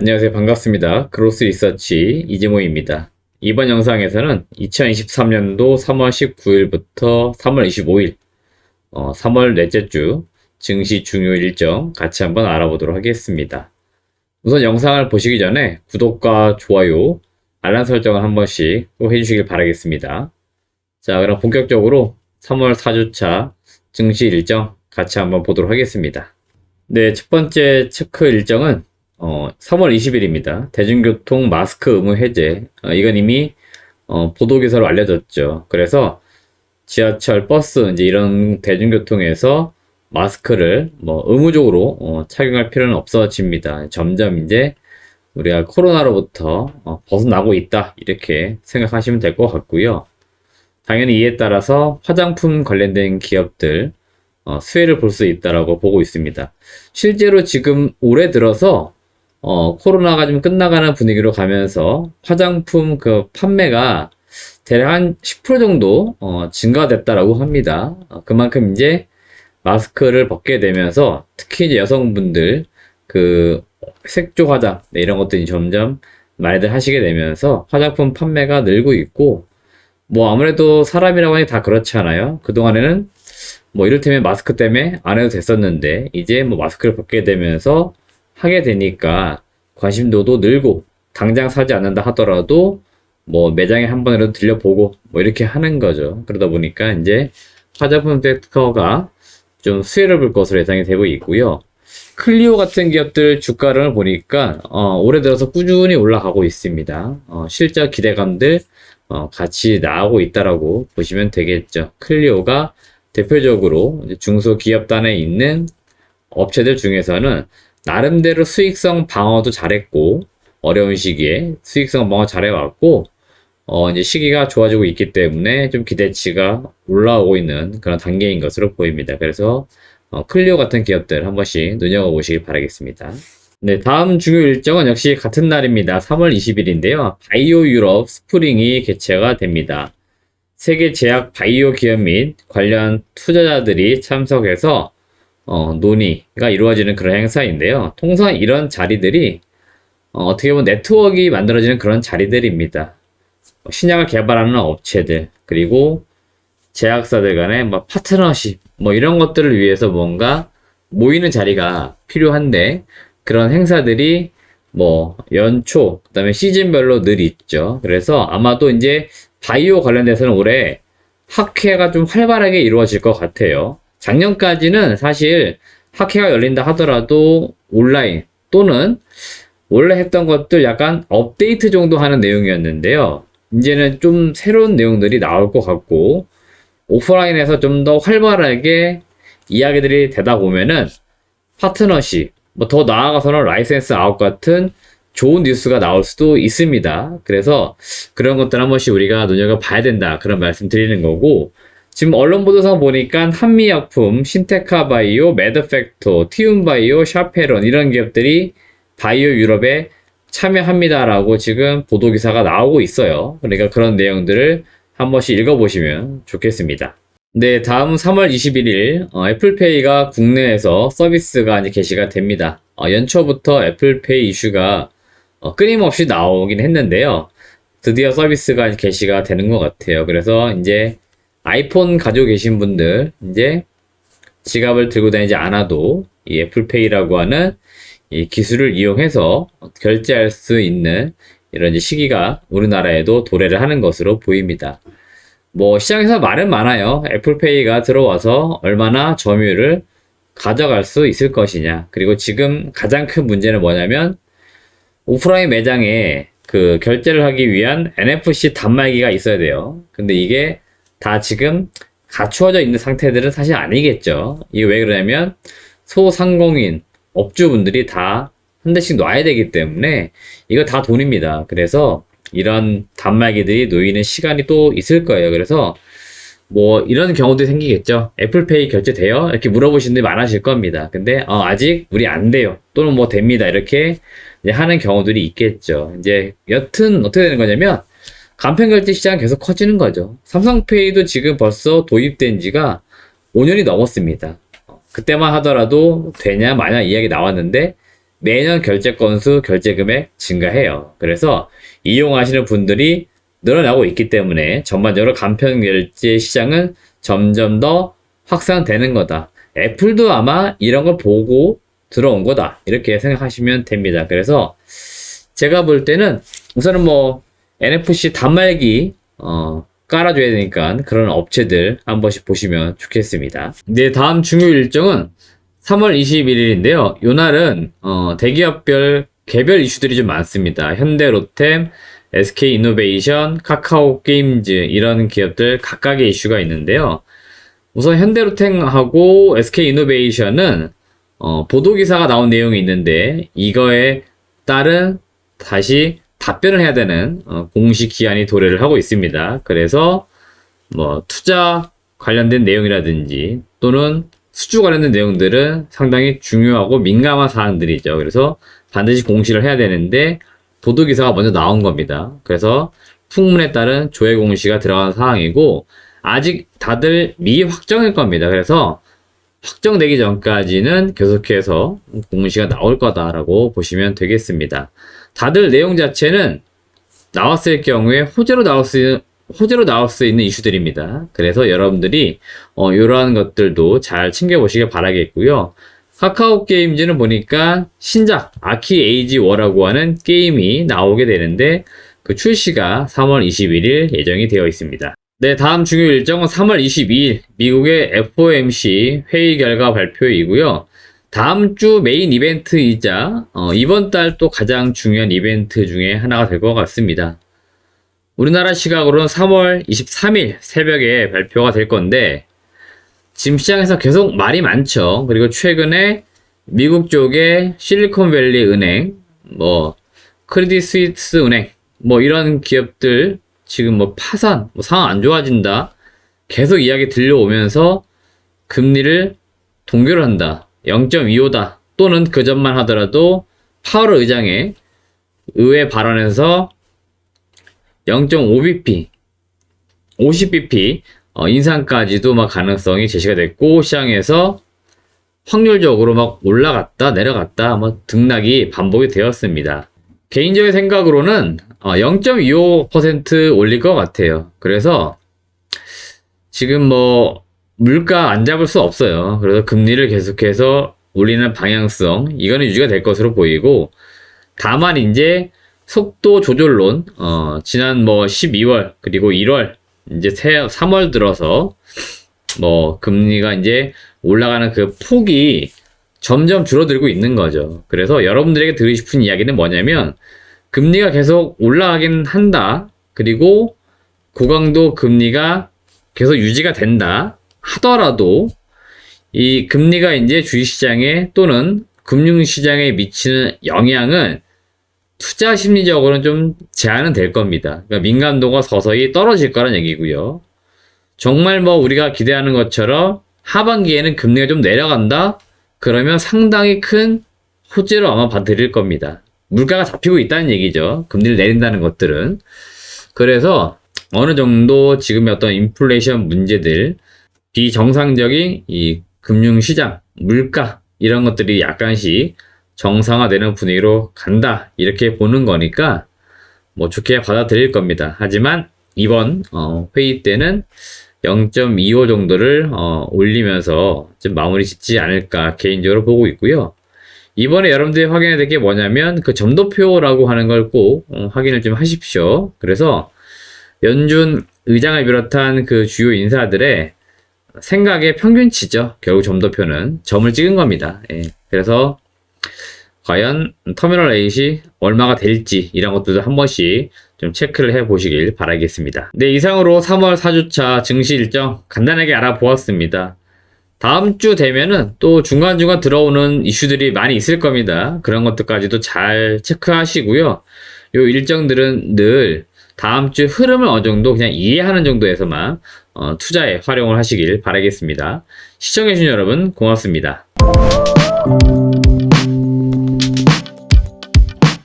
안녕하세요. 반갑습니다. 그로스 리서치 이재모입니다. 이번 영상에서는 2023년도 3월 19일부터 3월 25일, 3월 넷째 주 증시 중요 일정 같이 한번 알아보도록 하겠습니다. 우선 영상을 보시기 전에 구독과 좋아요, 알람 설정을 한 번씩 꼭 해주시길 바라겠습니다. 자, 그럼 본격적으로 3월 4주차 증시 일정 같이 한번 보도록 하겠습니다. 네, 첫 번째 체크 일정은 3월 20일입니다. 대중교통 마스크 의무 해제. 이건 이미 보도기사로 알려졌죠. 그래서 지하철, 버스 이제 이런 대중교통에서 마스크를 의무적으로 착용할 필요는 없어집니다. 점점 이제 우리가 코로나로부터 벗어나고 있다 이렇게 생각하시면 될 것 같고요. 당연히 이에 따라서 화장품 관련된 기업들 수혜를 볼 수 있다라고 보고 있습니다. 실제로 지금 올해 들어서 코로나가 좀 끝나가는 분위기로 가면서 화장품 그 판매가 대략 한 10% 정도 증가됐다라고 합니다. 그만큼 이제 마스크를 벗게 되면서 특히 이제 여성분들 그 색조 화장 이런 것들이 점점 많이들 하시게 되면서 화장품 판매가 늘고 있고, 아무래도 사람이라고 하니 다 그렇잖아요. 그동안에는 이를테면 마스크 때문에 안 해도 됐었는데 이제 마스크를 벗게 되면서 하게 되니까 관심도도 늘고, 당장 사지 않는다 하더라도 매장에 한 번이라도 들려보고 이렇게 하는 거죠. 그러다 보니까 이제 화장품 섹터가 좀 수혜를 볼 것으로 예상이 되고 있고요. 클리오 같은 기업들 주가를 보니까 올해 들어서 꾸준히 올라가고 있습니다. 실적 기대감들 같이 나오고 있다라고 보시면 되겠죠. 클리오가 대표적으로 중소기업단에 있는 업체들 중에서는 나름대로 수익성 방어도 잘했고, 어려운 시기에 수익성 방어 잘해왔고, 이제 시기가 좋아지고 있기 때문에 좀 기대치가 올라오고 있는 그런 단계인 것으로 보입니다. 그래서 클리오 같은 기업들 한 번씩 눈여겨보시길 바라겠습니다. 네, 다음 중요 일정은 역시 같은 날입니다. 3월 20일인데요. 바이오 유럽 스프링이 개최가 됩니다. 세계 제약 바이오 기업 및 관련 투자자들이 참석해서 논의가 이루어지는 그런 행사인데요. 통상 이런 자리들이 어떻게 보면 네트워크가 만들어지는 그런 자리들입니다. 신약을 개발하는 업체들, 그리고 제약사들 간의 파트너십 이런 것들을 위해서 뭔가 모이는 자리가 필요한데, 그런 행사들이 연초 그다음에 시즌별로 늘 있죠. 그래서 아마도 이제 바이오 관련돼서는 올해 학회가 좀 활발하게 이루어질 것 같아요. 작년까지는 사실 학회가 열린다 하더라도 온라인 또는 원래 했던 것들 약간 업데이트 정도 하는 내용이었는데요. 이제는 좀 새로운 내용들이 나올 것 같고, 오프라인에서 좀 더 활발하게 이야기들이 되다 보면은 파트너십, 더 나아가서는 라이센스 아웃 같은 좋은 뉴스가 나올 수도 있습니다. 그래서 그런 것들 한 번씩 우리가 눈여겨봐야 된다, 그런 말씀 드리는 거고, 지금 언론 보도상 보니까 한미약품, 신테카바이오, 매드팩토, 티움바이오, 샤페론 이런 기업들이 바이오 유럽에 참여합니다라고 지금 보도기사가 나오고 있어요. 그러니까 그런 내용들을 한 번씩 읽어보시면 좋겠습니다. 네, 다음 3월 21일 애플페이가 국내에서 서비스가 이제 개시가 됩니다. 연초부터 애플페이 이슈가 끊임없이 나오긴 했는데요. 드디어 서비스가 개시가 되는 것 같아요. 그래서 이제 아이폰 가지고 계신 분들 이제 지갑을 들고 다니지 않아도 이 애플페이라고 하는 이 기술을 이용해서 결제할 수 있는 이런 이제 시기가 우리나라에도 도래를 하는 것으로 보입니다. 시장에서 말은 많아요. 애플페이가 들어와서 얼마나 점유율을 가져갈 수 있을 것이냐. 그리고 지금 가장 큰 문제는 뭐냐면 오프라인 매장에 그 결제를 하기 위한 NFC 단말기가 있어야 돼요. 근데 이게 다 지금 갖추어져 있는 상태들은 사실 아니겠죠. 이게 왜 그러냐면 소상공인 업주분들이 다 한 대씩 놔야 되기 때문에 이거 다 돈입니다. 그래서 이런 단말기들이 놓이는 시간이 또 있을 거예요. 그래서 이런 경우도 생기겠죠. 애플페이 결제돼요? 이렇게 물어보시는 분들이 많으실 겁니다. 근데 아직 우리 안 돼요, 또는 됩니다, 이렇게 이제 하는 경우들이 있겠죠. 이제 여튼 어떻게 되는 거냐면 간편결제 시장은 계속 커지는 거죠. 삼성페이도 지금 벌써 도입된 지가 5년이 넘었습니다. 그때만 하더라도 되냐 마냐 이야기 나왔는데 매년 결제 건수, 결제 금액 증가해요. 그래서 이용하시는 분들이 늘어나고 있기 때문에 전반적으로 간편 결제 시장은 점점 더 확산되는 거다. 애플도 아마 이런 걸 보고 들어온 거다. 이렇게 생각하시면 됩니다. 그래서 제가 볼 때는 우선은 뭐 NFC 단말기 깔아줘야 되니까 그런 업체들 한 번씩 보시면 좋겠습니다. 네, 다음 중요 일정은 3월 21일인데요. 이날은 대기업별 개별 이슈들이 좀 많습니다. 현대로템, SK이노베이션, 카카오게임즈 이런 기업들 각각의 이슈가 있는데요. 우선 현대로템하고 SK이노베이션은 보도기사가 나온 내용이 있는데 이거에 따른 다시 답변을 해야 되는 공식 기한이 도래를 하고 있습니다. 그래서 뭐 투자 관련된 내용이라든지 또는 수주 관련된 내용들은 상당히 중요하고 민감한 사항들이죠. 그래서 반드시 공시를 해야 되는데 보도기사가 먼저 나온 겁니다. 그래서 풍문에 따른 조회 공시가 들어간 사항이고 아직 다들 미확정일 겁니다. 그래서 확정되기 전까지는 계속해서 공시가 나올 거다라고 보시면 되겠습니다. 다들 내용 자체는 나왔을 경우에 호재로 나올 수 있는 이슈들입니다. 그래서 여러분들이 이러한 것들도 잘 챙겨보시길 바라겠고요. 카카오 게임즈는 보니까 신작 아키 에이지 워라고 하는 게임이 나오게 되는데 그 출시가 3월 21일 예정이 되어 있습니다. 네, 다음 중요 일정은 3월 22일 미국의 FOMC 회의 결과 발표이고요. 다음 주 메인 이벤트이자 이번 달 또 가장 중요한 이벤트 중에 하나가 될 것 같습니다. 우리나라 시각으로는 3월 23일 새벽에 발표가 될 건데 지금 시장에서 계속 말이 많죠. 그리고 최근에 미국 쪽에 실리콘밸리 은행, 크레딧 스위스 은행, 이런 기업들 지금 파산, 상황 안 좋아진다. 계속 이야기 들려오면서 금리를 동결을 한다. 0.25다. 또는 그 전만 하더라도 파월 의장의 의회 발언에서 0.5bp, 50bp 인상까지도 가능성이 제시가 됐고 시장에서 확률적으로 올라갔다 내려갔다 등락이 반복이 되었습니다. 개인적인 생각으로는 0.25% 올릴 것 같아요. 그래서 지금 물가 안 잡을 수 없어요. 그래서 금리를 계속해서 올리는 방향성 이거는 유지가 될 것으로 보이고 다만 이제 속도 조절론 지난 12월 그리고 1월 이제 3월 들어서 금리가 이제 올라가는 그 폭이 점점 줄어들고 있는 거죠. 그래서 여러분들에게 드리고 싶은 이야기는 뭐냐면 금리가 계속 올라가긴 한다. 그리고 고강도 금리가 계속 유지가 된다 하더라도 이 금리가 이제 주식시장에 또는 금융시장에 미치는 영향은 투자 심리적으로는 좀 제한은 될 겁니다. 그러니까 민감도가 서서히 떨어질 거란 얘기고요. 정말 우리가 기대하는 것처럼 하반기에는 금리가 좀 내려간다? 그러면 상당히 큰 호재로 아마 받아들일 겁니다. 물가가 잡히고 있다는 얘기죠. 금리를 내린다는 것들은. 그래서 어느 정도 지금의 어떤 인플레이션 문제들, 비정상적인 이 금융시장, 물가 이런 것들이 약간씩 정상화되는 분위기로 간다 이렇게 보는 거니까 좋게 받아들일 겁니다. 하지만 이번 회의 때는 0.25 정도를 올리면서 좀 마무리 짓지 않을까 개인적으로 보고 있고요. 이번에 여러분들이 확인해야 될 게 뭐냐면 그 점도표라고 하는 걸 꼭 확인을 좀 하십시오. 그래서 연준 의장을 비롯한 그 주요 인사들의 생각의 평균치죠. 결국 점도표는 점을 찍은 겁니다. 예. 그래서 과연 터미널 레이시 얼마가 될지 이런 것들도 한 번씩 좀 체크를 해 보시길 바라겠습니다. 네, 이상으로 3월 4주차 증시 일정 간단하게 알아보았습니다. 다음 주 되면은 또 중간중간 들어오는 이슈들이 많이 있을 겁니다. 그런 것들까지도 잘 체크하시고요. 요 일정들은 늘 다음 주 흐름을 어느 정도 그냥 이해하는 정도에서만 투자에 활용을 하시길 바라겠습니다. 시청해주신 여러분 고맙습니다.